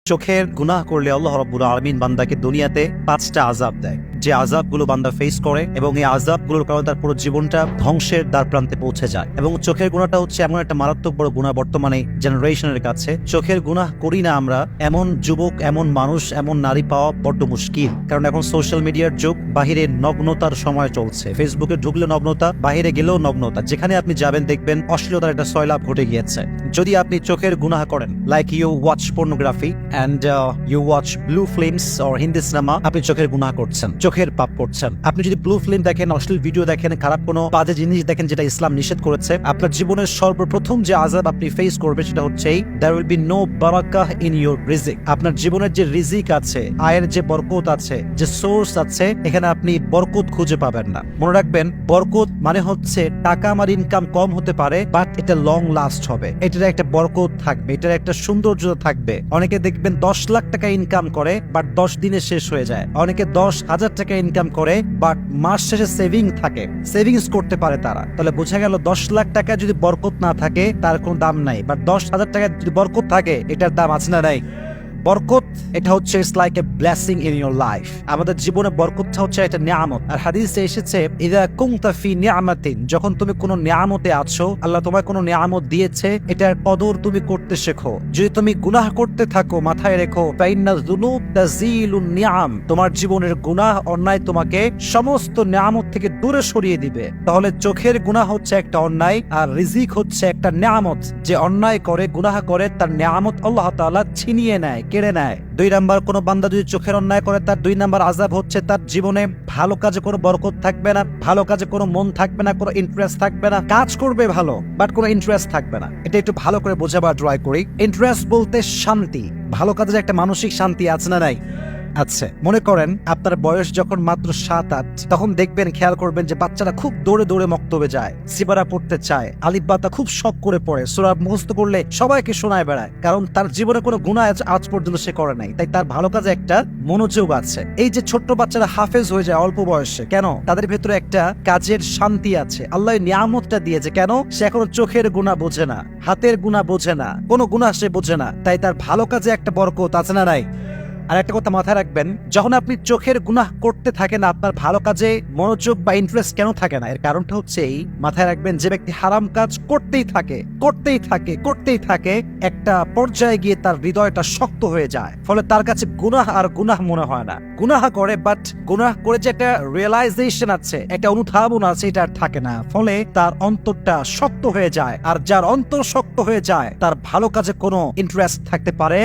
চোখের গুনাহ করলে আল্লাহ রাব্বুল আলামিন বান্দাকে দুনিয়াতে 5টা আযাব দেয়, যে আযাবগুলো বান্দা ফেস করে এবং এই আযাবগুলোর কারণে তার পুরো জীবনটা ধ্বংসের দ্বার প্রান্তে পৌঁছে যায়। এবং চোখের গুনাহটা হচ্ছে এমন একটা মারাত্মক বড় গুনাহ বর্তমানে জেনারেশনের কাছে। চোখের গুনাহ করি না আমরা এমন যুবক, এমন মানুষ, এমন নারী পাওয়া বড্ড মুশকিল। কারণ এখন সোশ্যাল মিডিয়ার যুগ, বাহিরে নগ্নতার সময় চলছে। ফেসবুকে ঢুকলে নগ্নতা, বাহিরে গেলেও নগ্নতা। যেখানে আপনি যাবেন দেখবেন অশ্লীলতার একটা সয়লাভ ঘটে গিয়েছে। যদি আপনি চোখের গুনাহ করেন, like you watch pornography and you watch blue films or Hindi সিনেমা, আপনি চোখের গুনাহ করছেন, চোখের পাপ করছেন। আপনি যদি ব্লু ফিল্ম দেখেন, অশ্লীল ভিডিও দেখেন, খারাপ কোনো বাজে জিনিস দেখেন যেটা ইসলাম নিষেধ করেছে, আপনার জীবনের সর্বপ্রথম যে আযাব আপনি ফেস করবেন সেটা হচ্ছে there will be no barakah in your রিজিক। আপনার জীবনের যে রিজিক আছে, আয়ের যে বরকত আছে, যে সোর্স আছে, এখানে আপনি বরকত খুঁজে পাবেন না। মনে রাখবেন, বরকত মানে হচ্ছে টাকা আমার ইনকাম কম হতে পারে, বাট এটা লং লাস্ট হবে, এটার একটা বরকত থাকবে, এটার একটা সৌন্দর্য থাকবে। অনেকে দেখবেন 10 লাখ টাকা ইনকাম করে, বাট 10 দিনে শেষ হয়ে যায়। অনেকে 10,000 টাকা ইনকাম করে, বাট মাস শেষে সেভিং থাকে, সেভিংস করতে পারে তারা। তাহলে বোঝা গেল 10 লাখ টাকা যদি বরকত না থাকে তার কোনো দাম নাই, বাট 10,000 টাকা যদি বরকত থাকে এটার দাম আছে না নাই? বরকত এটা হচ্ছে it's like a blessing in your life. আমাদের জীবনে বরকতটা হচ্ছে একটা নিয়ামত। আর হাদিসে এসেছে ইযা কুনতা ফি নিয়ামাতিন, যখন তুমি কোনো নিয়ামতে আছো, আল্লাহ তোমায় কোনো নিয়ামত দিয়েছে, এটার কদর তুমি করতে শেখো। যদি তুমি গুনাহ করতে থাকো, মাথায় রেখো ফাইন্না যুনুব তাজিলুন নিয়াম, তোমার জীবনের গুনাহ, অন্যায় তোমাকে সমস্ত নিয়ামত থেকে দূরে সরিয়ে দিবে। তাহলে চোখের গুনাহ হচ্ছে একটা অন্যায়, আর রিজিক হচ্ছে একটা নিয়ামত। যে অন্যায় করে, গুনাহ করে, তার নিয়ামত আল্লাহ তাআলা ছিনিয়ে নেয়, কেড়ে নেয়। 2 নাম্বার, কোন বান্দা যদি চোখের অন্যায় করে, তার 2 নাম্বার আযাব হচ্ছে তার জীবনে ভালো কাজে কোনো বরকত থাকবে না, ভালো কাজে কোনো মন থাকবে না, কোনো ইন্টারেস্ট থাকবে না। কাজ করবে ভালো, বাট কোনো ইন্টারেস্ট থাকবে না। এটা একটু ভালো করে বোঝাবার ট্রাই করি। ইন্টারেস্ট বলতে শান্তি, ভালো কাজের একটা মানসিক শান্তি আছে না নাই? আচ্ছা, মনে করেন আপনার বয়স যখন মাত্র 7-8, তখন দেখবেন, খেয়াল করবেন যে বাচ্চারা খুব দৌড়ে দৌড়ে মক্তবে যায়, সিবারা পড়তে চায়, আলিফ বাতা খুব শখ করে পড়ে, সূরা মুখস্থ করলে সবাইকে শোনায় বেড়ায়। কারণ তার জীবনে কোনো গুনাহ আজ পর্যন্ত সে করে নাই, তাই তার ভালো কাজে একটা মনোযোগ আছে। এই যে ছোট্ট বাচ্চারা হাফেজ হয়ে যায় অল্প বয়সে, কেন? তাদের ভেতরে একটা কাজের শান্তি আছে, আল্লাহ নিয়ামতটা দিয়েছে। কেন? সে এখনো চোখের গুনাহ বোঝে না, হাতের গুনাহ বোঝে না, কোনো গুনাহ সে বোঝে না, তাই তার ভালো কাজে একটা বরকত আছে না নাই? আর একটা কথা মাথায় রাখবেন, যখন আপনি চোখের গুনাহ করতে থাকেন, আপনার ভালো কাজে মনোযোগ বা ইন্টারেস্ট কেন থাকে না? এর কারণটা হচ্ছে এই, মাথায় রাখবেন, যে ব্যক্তি হারাম কাজ করতেই থাকে, একটা পর্যায়ে গিয়ে তার হৃদয়টা শক্ত হয়ে যায়, ফলে তার কাছে গুনাহ আর গুনাহ মনে হয় না। গুনাহ করে, বাট গুনাহ করে যে একটা রিয়েলাইজেশন আছে, একটা অনুধাবন আছে, এটা আর থাকে না। ফলে তার অন্তরটা শক্ত হয়ে যায়, আর যার অন্তর শক্ত হয়ে যায়, তার ভালো কাজে কোনো ইন্টারেস্ট থাকতে পারে।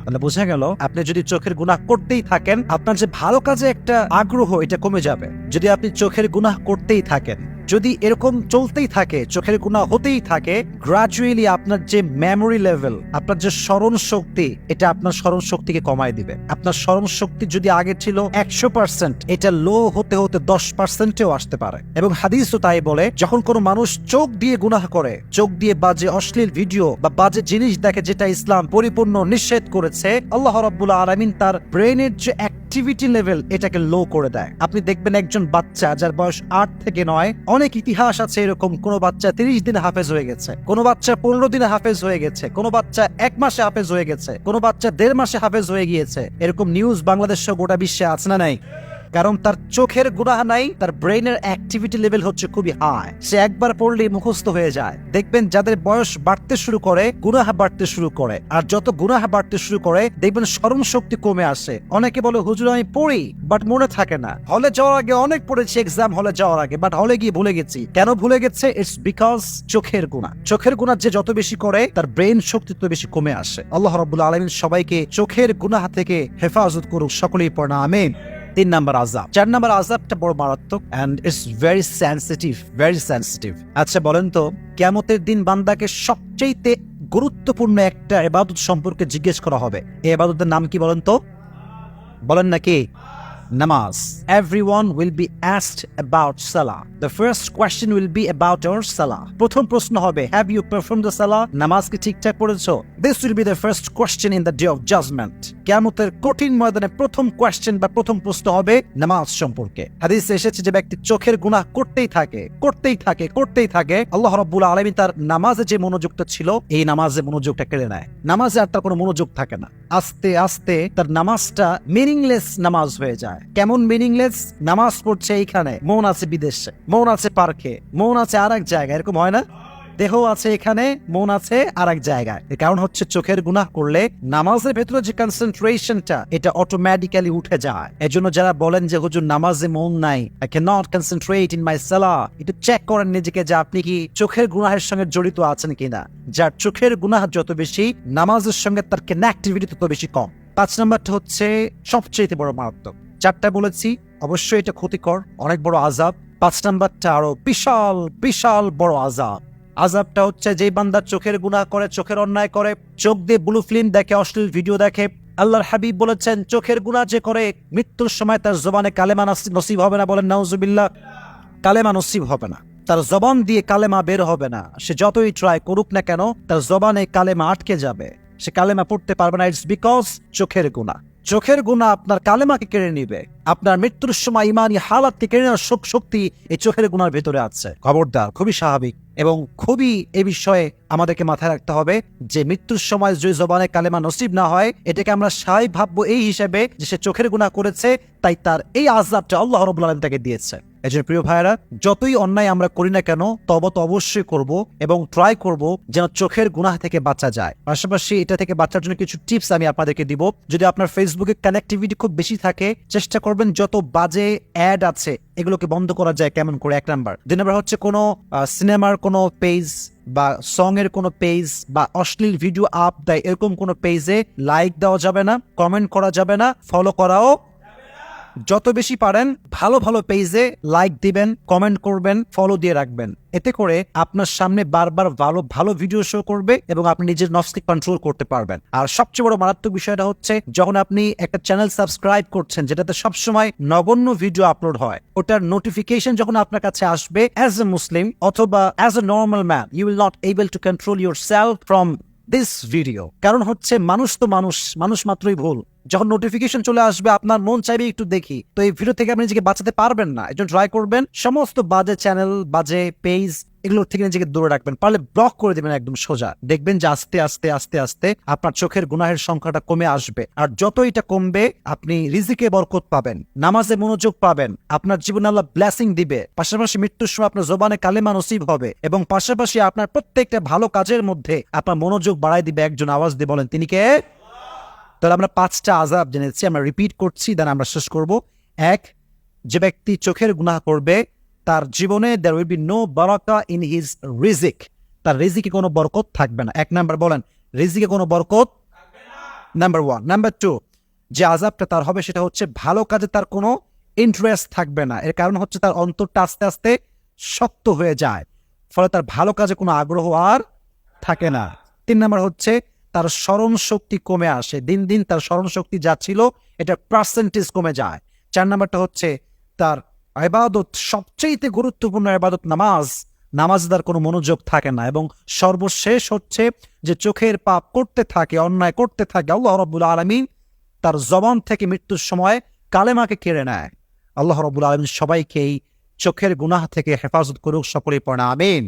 তাহলে বোঝা গেল, আপনি যদি চোখের গুনাহ করতেই থাকেন, আপনার যে ভালো কাজে একটা আগ্রহ, এটা কমে যাবে। যদি আপনি চোখের গুনাহ করতেই থাকেন, যদি এরকম চলতেই থাকে, চোখের গুনাহ হতেই থাকে, গ্রাজুয়ালি আপনার যে মেমোরি লেভেল, আপনার যে স্মরণ শক্তি, এটা আপনার স্মরণ শক্তিকে কমায় দিবে। আপনার স্মরণ শক্তি যদি আগে ছিল 100%, এটা লো হতে হতে 10%-এও আসতে পারে। এবং হাদিসও তাই বলে, যখন কোনো মানুষ চোখ দিয়ে গুনাহ করে, চোখ দিয়ে বাজে অশ্লীল ভিডিও বা বাজে জিনিস দেখে, যেটা ইসলাম পরিপূর্ণ নিষেধ করেছে, আল্লাহ রাব্বুল আলামিন তার ব্রেনের যে অ্যাক্টিভিটি লেভেল, এটাকে লো করে দেয়। আপনি দেখবেন একজন বাচ্চা যার বয়স 8 থেকে 9, অনেক ইতিহাস আছে এরকম, কোন বাচ্চা 30 দিনে হাফেজ হয়ে গেছে, কোন বাচ্চা 15 দিনে হাফেজ হয়ে গেছে, কোন বাচ্চা 1 মাসে হাফেজ হয়ে গেছে, কোন বাচ্চা 1.5 মাসে হাফেজ হয়ে গিয়েছে। এরকম নিউজ বাংলাদেশ সহ গোটা বিশ্বে আছে না নাই? কারণ তার চোখের গুনাহ নাই, তার ব্রেনের অ্যাক্টিভিটি লেভেল হচ্ছে খুবই হাই, সে একবার পড়লেই মুখস্থ হয়ে যায়। দেখবেন যাদের বয়স বাড়তে শুরু করে, গুনাহ বাড়তে শুরু করে, আর যত গুনাহ বাড়তে শুরু করে, দেখবেন স্মরণ শক্তি কমে আসে। অনেকে বলে, হুজুর আমি পড়ি, বাট মনে থাকে না। হলে যাওয়ার আগে অনেক পড়েছি, এক্সাম হলে যাওয়ার আগে, বাট হলে গিয়ে ভুলে গেছি। কেন ভুলে গেছে? ইটস বিকজ চোখের গুনাহ। চোখের গুনাহ যে যত বেশি করে, তার ব্রেন শক্তি তত বেশি কমে আসে। আল্লাহ রাব্বুল আলামিন সবাইকে চোখের গুনাহ থেকে হেফাজত করুক, সকলেই পড়না আমিন। 3 নাম্বার আযাব। 4 নাম্বার আযাবটা বড় মারাত্মক, এন্ড ইটস ভেরি সেনসিটিভ। আচ্ছা বলেন তো, কিয়ামতের দিন বান্দাকে সবচেয়ে গুরুত্বপূর্ণ একটা ইবাদত সম্পর্কে জিজ্ঞেস করা হবে। এই ইবাদতের নাম কি বলেন তো? বলেন নাকি? নামাজ। Everyone will be asked about salah. The first question will be about our salah. প্রথম প্রশ্ন হবে, have you performed the salah? নামাজ কি ঠিকঠাক পড়েছো? This will be the first question in the day of judgment. কিয়ামতের কঠিন ময়দানে প্রথম কোয়েশ্চেন বা প্রথম প্রশ্ন হবে নামাজ সম্পর্কে। হাদিসে এসেছে যে ব্যক্তি চোখের গুনাহ করতেই থাকে, আল্লাহ রাব্বুল আলামিন তার নামাজে যে মনোযোগটা ছিল এই নামাজে মনোযোগটা কেড়ে নেয়। নামাজে আর তার কোনো মনোযোগ থাকে না। আস্তে আস্তে তার নামাজটা মিনিংলেস নামাজ হয়ে যায়। কেমন মিনিংলেস? নামাজ পড়ছে এইখানে, মন আছে বিদেশে, মন আছে পার্কে, মন আছে আর এক জায়গায়, এরকম হয় না? দেহ আছে এখানে, মন আছে আর এক জায়গায়। এর কারণ হচ্ছে চোখের গুনাহ করলে নামাজের ভেতরে যে কনসেন্ট্রেশনটা এটা অটোমেটিক্যালি উঠে যায়। এজন্য যারা বলেন যে হুজুর নামাজে মন নাই, I can not concentrate in my সালাহ, একটু চেক করেন নিজেকে যে আপনি কি চোখের গুনাহের সঙ্গে জড়িত আছেন কিনা। যার চোখের গুনাহ যত বেশি, নামাজের সঙ্গে তার কানেক্টিভিটি তত বেশি কম। 5 নম্বরটা হচ্ছে সবচেয়ে বড় মারাত্মক। 4টা বলেছি, অবশ্যই এটা ক্ষতিকর, অনেক বড় আযাব। 5 নম্বরটা আরো বিশাল বিশাল বড় আযাব। আযাবটা হচ্ছে যেই বান্দা চোখের গুনাহ করে, চোখের অন্যায় করে, চোখ দিয়ে ব্লু ফিল্ম দেখে, অশ্লীল ভিডিও দেখে, আল্লাহর হাবিব বলেছেন চোখের গুনাহ যে করে মৃত্যুর সময় তার জবানে কালেমা নসিব হবে না। বলেন নাউজুবিল্লাহ। কালেমা নসিব হবে না, তার জবান দিয়ে কালেমা বের হবে না। সে যতই ট্রাই করুক না কেন, তার জবানে কালেমা আটকে যাবে, সে কালেমা পড়তে পারবে না। ইটস বিকজ চোখের গুনাহ। চোখের গুনাহ আপনার কালেমাকে কেড়ে নিবে। আপনার মৃত্যুর সময় ইমানি হালাতকে কেড়ে নেওয়ার শক্তি এই চোখের গুনার ভেতরে আছে। খবরদার, খুবই স্বাভাবিক এবং খুবই এ বিষয়ে আমাদেরকে মাথায় রাখতে হবে যে মৃত্যুর সময় যদি জবানে কালেমা নসিব না হয়, এটাকে আমরা স্বাভাবিক ভাববো এই হিসেবে যে সে চোখের গুনাহ করেছে, তাই তার এই আযাবটা আল্লাহ রাব্বুল আলামিন তাকে দিয়েছে। এজন্য প্রিয় ভাইরা, যতই অন্যায় আমরা করি না কেন, তওবা তো অবশ্যই করব এবং ট্রাই করব যেন চোখের গুনাহ থেকে বাঁচা যায়। পাশাপাশি এটা থেকে বাঁচার জন্য কিছু টিপস আমি আপনাদেরকে দিব। যদি আপনার ফেসবুকে কানেক্টিভিটি খুব বেশি থাকে, চেষ্টা করবেন যত বাজে অ্যাড আছে এগুলোকে বন্ধ করা যায় কেমন করে, 1 নাম্বার। 2 নাম্বার হচ্ছে কোনো সিনেমার কোনো পেজ বা সং এর কোনো পেজ বা অশ্লীল ভিডিও আপ দেয় এরকম কোনো পেজে লাইক দেওয়া যাবে না, কমেন্ট করা যাবে না, ফলো করাও। যত বেশি পারেন ভালো ভালো পেজে লাইক দিবেন, কমেন্ট করবেন, ফলো দিয়ে রাখবেন। এতে করে আপনার সামনে বারবার ভালো ভালো ভিডিও শো করবে এবং আপনি নিজের নফসকে কন্ট্রোল করতে পারবেন। আর সবচেয়ে বড় মারাত্মক বিষয়টা হচ্ছে যখন আপনি একটা চ্যানেল সাবস্ক্রাইব করছেন যেটাতে সবসময় নগণ্য ভিডিও আপলোড হয়, ওটার নোটিফিকেশন যখন আপনার কাছে আসবে, অ্যাজ এ মুসলিম অথবা as a normal man, you will not able to control your self from this video. কারণ হচ্ছে মানুষ তো মানুষ মাত্রই ভুল। যখন নোটিফিকেশন চলে আসবে আপনার মন চাইবে একটু দেখি, তো এই ভিডিও থেকে আপনি নিজেকে বাঁচাতে পারবেন না। এজন্য ট্রাই করবেন সমস্ত বাজে চ্যানেল, বাজে পেজ এগুলোর থেকে নিজেকে দূরে রাখবেন। পারলে ব্লক করে দিবেন একদম সোজা। দেখবেন যে আস্তে আস্তে আস্তে আস্তে আপনার চোখের গুনাহের সংখ্যাটা কমে আসবে। আর যত এটা কমবে আপনি রিজিকে বরকত পাবেন, নামাজে মনোযোগ পাবেন, আপনার জীবনে আল্লাহ ব্লেসিং দিবে। পাশাপাশি মৃত্যুর সময় আপনার জবানে কালেমা নসিব হবে এবং পাশাপাশি আপনার প্রত্যেকটা ভালো কাজের মধ্যে আপনার মনোযোগ বাড়ায় দিবে একজন। আওয়াজ দিয়ে বলেন তিনি কে? তাহলে আমরা 5টা আযাব জেনেছি, আমরা রিপিট করছি, দেন আমরা শেষ করব। 1, যে ব্যক্তি চোখের গুনাহ করবে তার জীবনে there will be no Baraka in his রিজিক, তার রিজিকে কোনো বরকত থাকবে না। 1 নাম্বার বলেন, রিজিকে কোনো বরকত থাকবে না, নাম্বার 1। নাম্বার 2, যে আযাবটা তার হবে সেটা হচ্ছে ভালো কাজে তার কোনো ইন্টারেস্ট থাকবে না। এর কারণ হচ্ছে তার অন্তরটা আস্তে আস্তে শক্ত হয়ে যায়, ফলে তার ভালো কাজে কোনো আগ্রহ আর থাকে না। 3 নাম্বার হচ্ছে তার স্মরণ শক্তি কমে আসে, দিন দিন তার স্মরণ শক্তি যা ছিল এটা পার্সেন্টেজ কমে যায়। 4 নাম্বারটা হচ্ছে তার ইবাদত, সবচেয়ে গুরুত্বপূর্ণ ইবাদত নামাজ তার কোনো মনোযোগ থাকে না। এবং সর্বশেষ হচ্ছে যে চোখের পাপ করতে থাকে, অন্যায় করতে থাকে, আল্লাহ রাব্বুল আলামিন তার জবান থেকে মৃত্যুর সময় কালেমাকে কেড়ে নেয়। আল্লাহ রাব্বুল আলামিন সবাইকে এই চোখের গুনাহ থেকে হেফাজত করুক, সকলেই পড়ে আমিন।